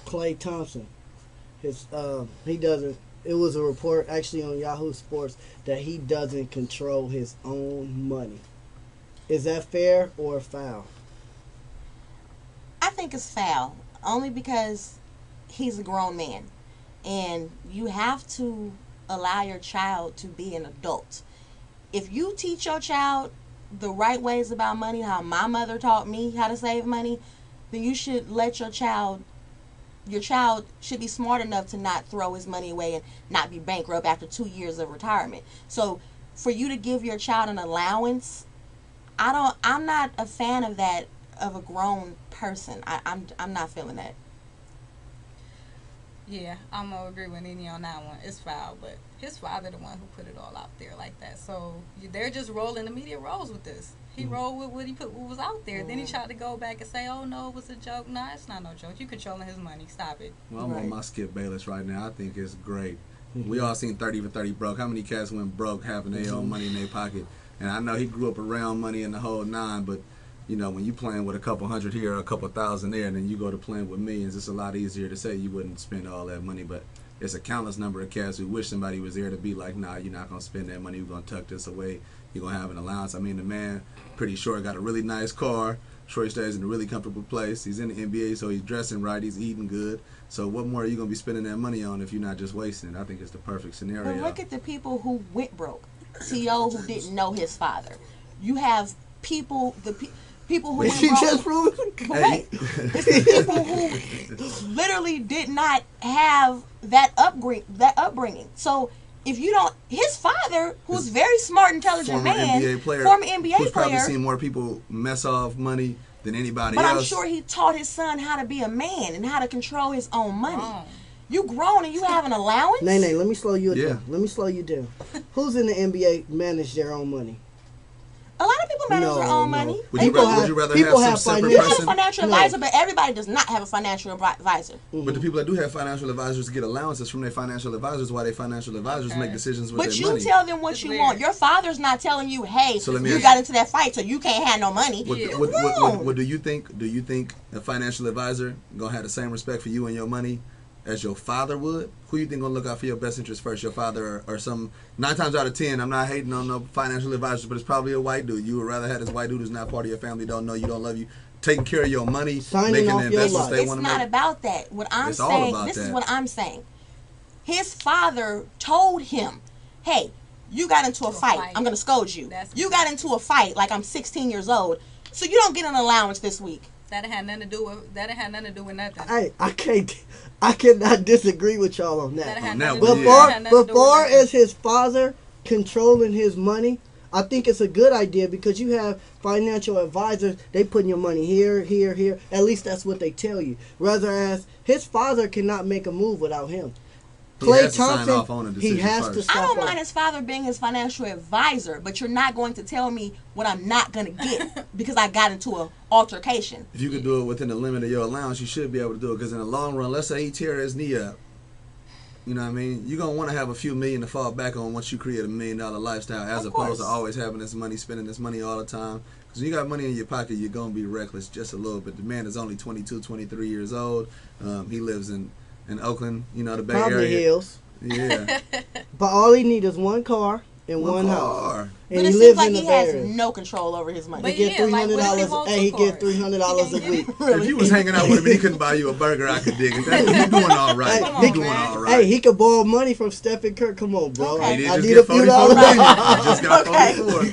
Klay Thompson. He doesn't. It was a report actually on Yahoo Sports that he doesn't control his own money. Is that fair or foul? I think it's foul, only because he's a grown man, and you have to allow your child to be an adult. If you teach your child the right ways about money, how my mother taught me how to save money, then you should let your child should be smart enough to not throw his money away and not be bankrupt after 2 years of retirement. So for you to give your child an allowance, I'm not a fan of that, of a grown person. I'm not feeling that. Yeah, I'm gonna agree with Nee Nee on that one. It's foul, but his father the one who put it all out there like that. So they're just rolling. The media rolls with this. He rolled with what was out there. Then he tried to go back and say, "Oh no, it was a joke." No, it's not no joke. You controlling his money. Stop it. Well, I'm on my Skip Bayless right now. I think it's great. We all seen 30 for 30 broke. How many cats went broke having their own money in their pocket? And I know he grew up around money in the whole nine, but you know, when you playing with a couple hundred here or a couple thousand there, and then you go to playing with millions, it's a lot easier to say you wouldn't spend all that money. But it's a countless number of cats who wish somebody was there to be like, nah, you're not going to spend that money. We're going to tuck this away. You're going to have an allowance. I mean, the man, pretty sure, got a really nice car. Sure, he stays in a really comfortable place. He's in the NBA, so he's dressing right. He's eating good. So what more are you going to be spending that money on if you're not just wasting it? I think it's the perfect scenario. But look at the people who went broke. T.O. who didn't know his father. You have people, people who went broke. Just proven. Right. It's the people who literally did not have that upbringing. So if you don't, his father, who's very smart, intelligent former man, NBA player, former NBA who's probably player, seen more people mess off money than anybody but else. I'm sure he taught his son how to be a man and how to control his own money. You grown and you have an allowance? Nay, let me slow you down. Let me slow you down. Who's in the NBA manage their own money? A lot of people manage their own money. Would you rather have some separate You have a person? financial advisor, but everybody does not have a financial advisor. But the people that do have financial advisors get allowances from their financial advisors while their financial advisors make decisions with their money. But you tell them what you want. Your father's not telling you, hey, So you got into that fight, so you can't have no money. What do you think? Do you think a financial advisor gonna have the same respect for you and your money as your father would? Who you think gonna look out for your best interest first, your father or some? 9 times out of 10, I'm not hating on no financial advisors, but it's probably a white dude. You would rather have this white dude who's not part of your family, don't know you, don't love you, taking care of your money, making the investments they want to make. It's not about that. What I'm It's all saying, about this that. is what I'm saying. His father told him, hey, you got into a fight. I'm going to scold you. You got into a fight like I'm 16 years old, so you don't get an allowance this week. That had nothing to do with nothing. I cannot disagree with y'all on that. But far as his father controlling his money, I think it's a good idea because you have financial advisors. They putting your money here, here, here. At least that's what they tell you. Whereas his father cannot make a move without him. Klay Thompson, he has to stop. I don't mind his father being his financial advisor, but you're not going to tell me what I'm not going to get because I got into an altercation. If you could do it within the limit of your allowance, you should be able to do it. Because in the long run, let's say he tear his knee up, you know what I mean? You're going to want to have a few million to fall back on once you create $1 million lifestyle, as opposed to always having this money, spending this money all the time. Because when you got money in your pocket, you're going to be reckless just a little bit. The man is only 22, 23 years old. He lives in Oakland, you know, the Bay Probably Area. Hills. Yeah. But all he needs is one car and one house. And but it he seems lives like in the he Bay has Area. no control over his money. He get $300. He get $300 a week. If you was hanging out with him and he couldn't buy you a burger, I could dig it. He's doing all right. He's doing all right. Hey, he could borrow money from Stephen Curry. Come on, bro. Okay. I need a few dollars. He just got 44.